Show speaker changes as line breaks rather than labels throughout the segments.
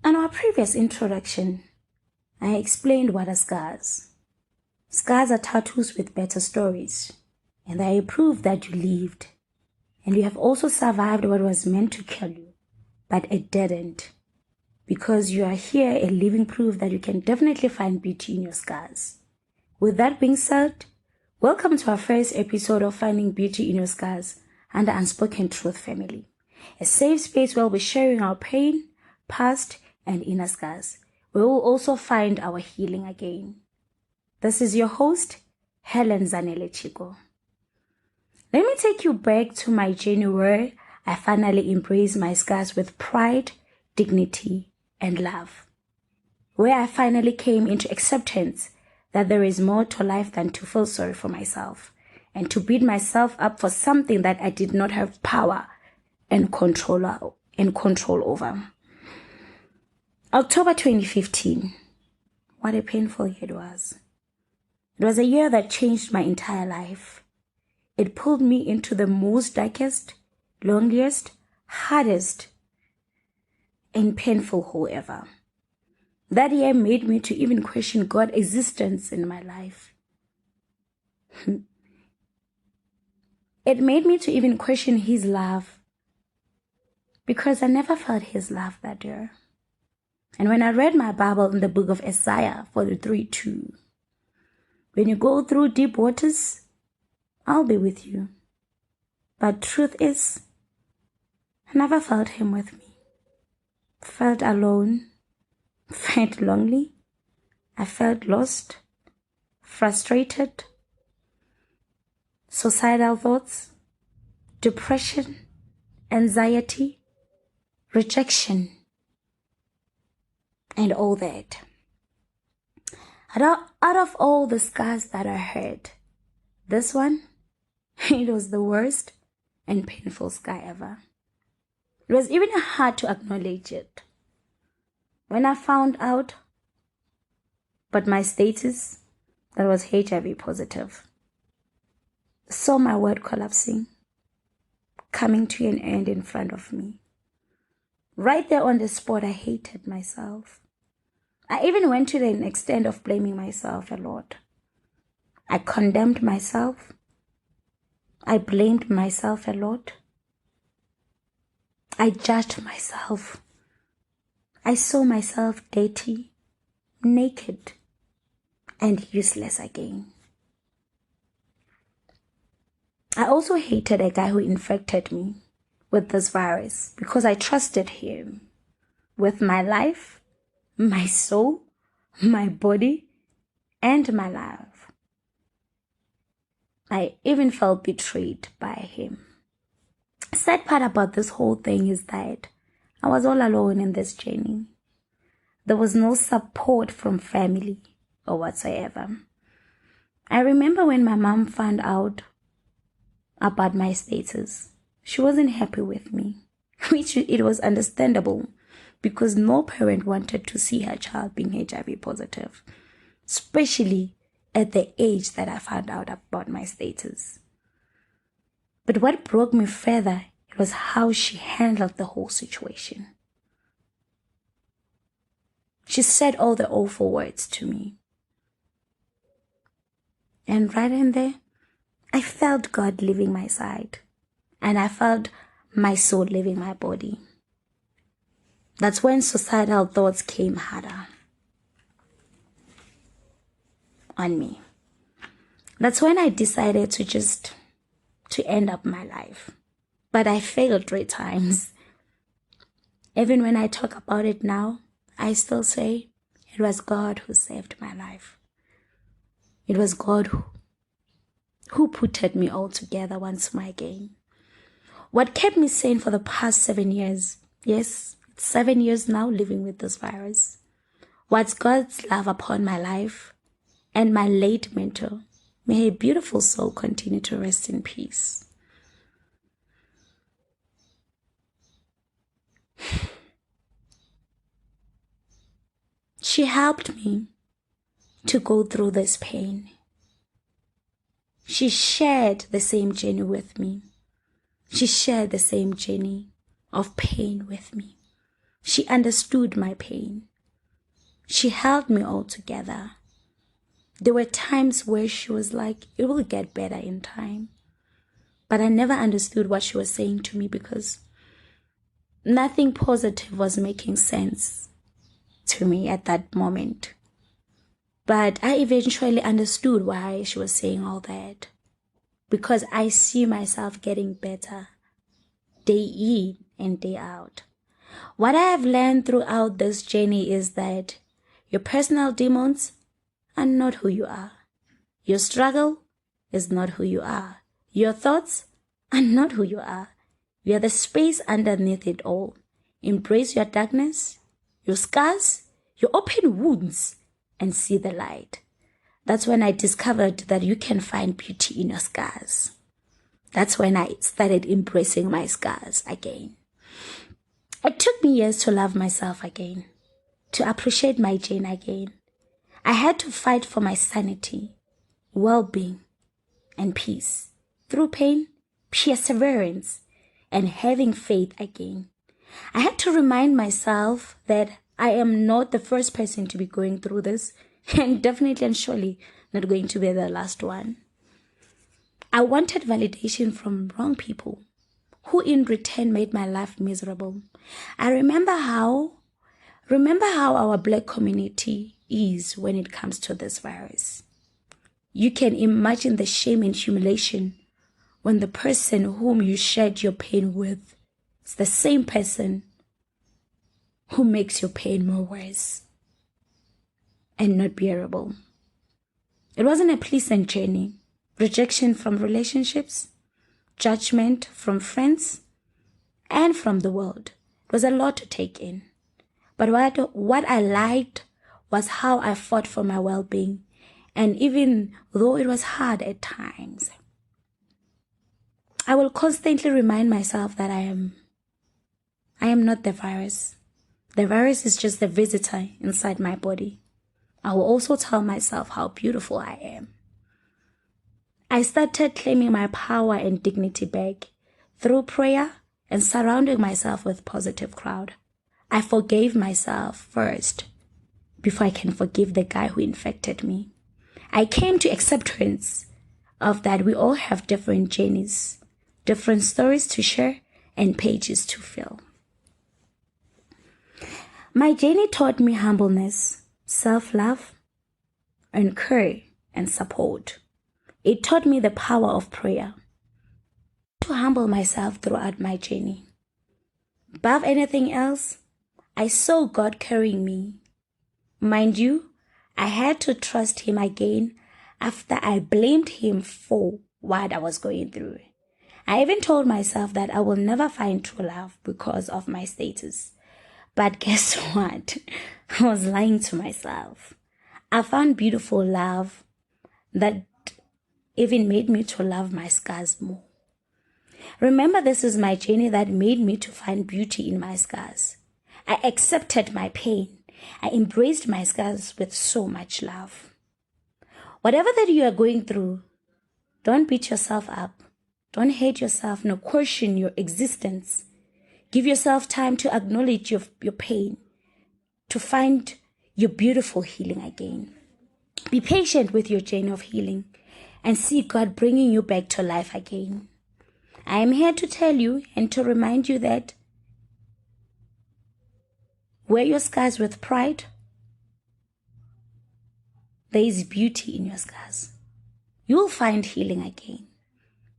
In our previous introduction, I explained what are scars. Scars are tattoos with better stories, and they are proof that you lived, and you have also survived what was meant to kill you, but it didn't, because you are here a living proof that you can definitely find beauty in your scars. With that being said, welcome to our first episode of Finding Beauty in Your Scars under Unspoken Truth Family, a safe space where we'll be sharing our pain, past, and inner scars. We will also find our healing again. This is your host, Helen Zanele Chico. Let me take you back to my journey where I finally embraced my scars with pride, dignity, and love. Where I finally came into acceptance that there is more to life than to feel sorry for myself and to beat myself up for something that I did not have power and control over. October 2015. What a painful year it was. It was a year that changed my entire life. It pulled me into the most darkest, loneliest, hardest, and painful hole ever. That year made me to even question God's existence in my life. It made me to even question His love, because I never felt His love that year. And when I read my Bible in the book of Isaiah 43:2, when you go through deep waters, I'll be with you. But truth is, I never felt Him with me. Felt alone, felt lonely. I felt lost, frustrated, suicidal thoughts, depression, anxiety, rejection, and all that. Out of all the scars that I heard, this one, it was the worst and painful scar ever. It was even hard to acknowledge it. When I found out but my status, that was HIV positive, saw my world collapsing, coming to an end in front of me. Right there on the spot, I hated myself. I even went to the extent of blaming myself a lot. I condemned myself. I blamed myself a lot. I judged myself. I saw myself dirty, naked, and useless again. I also hated a guy who infected me with this virus because I trusted him with my life, my soul, my body, and my life. I even felt betrayed by him. The sad part about this whole thing is that I was all alone in this journey. There was no support from family or whatsoever. I remember when my mom found out about my status, she wasn't happy with me, which it was understandable because no parent wanted to see her child being HIV positive, especially at the age that I found out about my status. But what broke me further, it was how she handled the whole situation. She said all the awful words to me. And right in there, I felt God leaving my side. And I felt my soul leaving my body. That's when suicidal thoughts came harder on me. That's when I decided to end up my life. But I failed 3 times. Even when I talk about it now, I still say it was God who saved my life. It was God who put me all together once more again. What kept me sane for the past 7 years, yes, it's 7 years now living with this virus, was God's love upon my life and my late mentor. May her beautiful soul continue to rest in peace. She helped me to go through this pain. She shared the same journey with me. She shared the same journey of pain with me. She understood my pain. She held me all together. There were times where she was like, it will get better in time. But I never understood what she was saying to me because nothing positive was making sense to me at that moment. But I eventually understood why she was saying all that. Because I see myself getting better day in and day out. What I have learned throughout this journey is that your personal demons are not who you are. Your struggle is not who you are. Your thoughts are not who you are. You are the space underneath it all. Embrace your darkness, your scars, your open wounds, and see the light. That's when I discovered that you can find beauty in your scars. That's when I started embracing my scars again. It took me years to love myself again, to appreciate my Jane again. I had to fight for my sanity, well-being, and peace through pain, perseverance, and having faith again. I had to remind myself that I am not the first person to be going through this, and definitely and surely not going to be the last one. I wanted validation from wrong people, who in return made my life miserable. I remember how our Black community is when it comes to this virus. You can imagine the shame and humiliation when the person whom you shared your pain with is the same person who makes your pain more worse and not bearable. It wasn't a pleasant journey. Rejection from relationships, judgment from friends, and from the world. It was a lot to take in. But what I liked was how I fought for my well-being. And even though it was hard at times, I will constantly remind myself that I am not the virus. The virus is just a visitor inside my body. I will also tell myself how beautiful I am. I started claiming my power and dignity back through prayer and surrounding myself with positive crowd. I forgave myself first before I can forgive the guy who infected me. I came to acceptance of that we all have different journeys, different stories to share, and pages to fill. My journey taught me humbleness, self-love, and care and support. It taught me the power of prayer. To humble myself throughout my journey. Above anything else, I saw God carrying me. Mind you, I had to trust Him again after I blamed Him for what I was going through. I even told myself that I will never find true love because of my status. But guess what? I was lying to myself. I found beautiful love that even made me to love my scars more. Remember, this is my journey that made me to find beauty in my scars. I accepted my pain. I embraced my scars with so much love. Whatever that you are going through, don't beat yourself up. Don't hate yourself, nor question your existence. Give yourself time to acknowledge your pain, to find your beautiful healing again. Be patient with your journey of healing and see God bringing you back to life again. I am here to tell you and to remind you that wear your scars with pride. There is beauty in your scars. You will find healing again.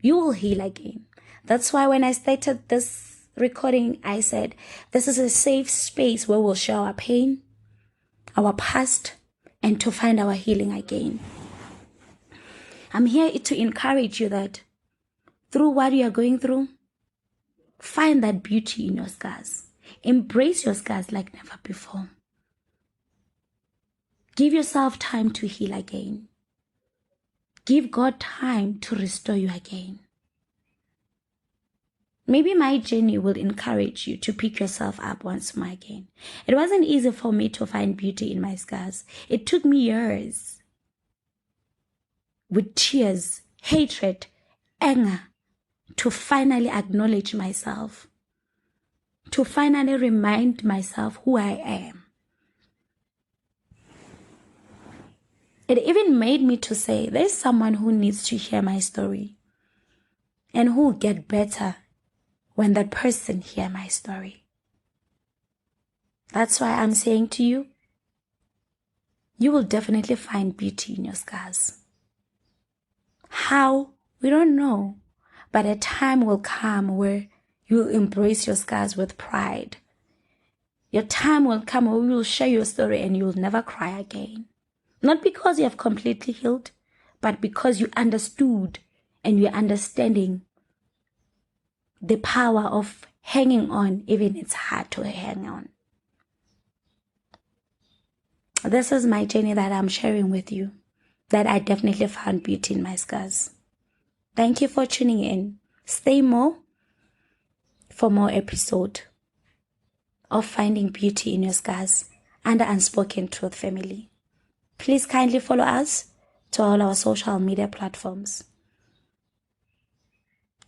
You will heal again. That's why when I started this recording, I said, this is a safe space where we'll share our pain, our past, and to find our healing again. I'm here to encourage you that through what you are going through, find that beauty in your scars. Embrace your scars like never before. Give yourself time to heal again. Give God time to restore you again. Maybe my journey will encourage you to pick yourself up once more again. It wasn't easy for me to find beauty in my scars. It took me years with tears, hatred, anger to finally acknowledge myself, to finally remind myself who I am. It even made me to say, there's someone who needs to hear my story and who will get better when that person hear my story. That's why I'm saying to you, you will definitely find beauty in your scars. How? We don't know. But a time will come where you will embrace your scars with pride. Your time will come where you will share your story and you will never cry again. Not because you have completely healed, but because you understood and you're understanding the power of hanging on, even it's hard to hang on. This is my journey that I'm sharing with you, that I definitely found beauty in my scars. Thank you for tuning in. Stay more for more episode of Finding Beauty in Your Scars under Unspoken Truth Family. Please kindly follow us to all our social media platforms.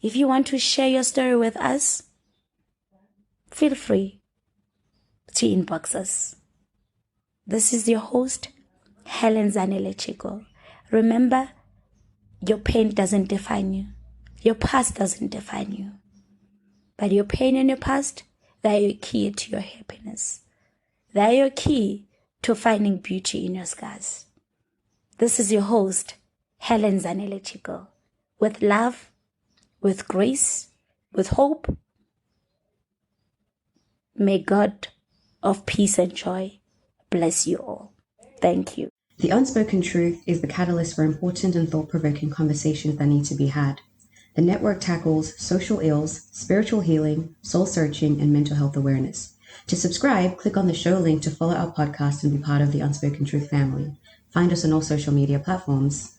If you want to share your story with us, feel free to inbox us. This is your host, Helen Zanele Chico. Remember, your pain doesn't define you. Your past doesn't define you. But your pain and your past, they are your key to your happiness. They are your key to finding beauty in your scars. This is your host, Helen Zanele Chico. With love, with grace, with hope, may God of peace and joy bless you all. Thank you.
The Unspoken Truth is the catalyst for important and thought-provoking conversations that need to be had. The network tackles social ills, spiritual healing, soul-searching, and mental health awareness. To subscribe, click on the show link to follow our podcast and be part of the Unspoken Truth family. Find us on all social media platforms.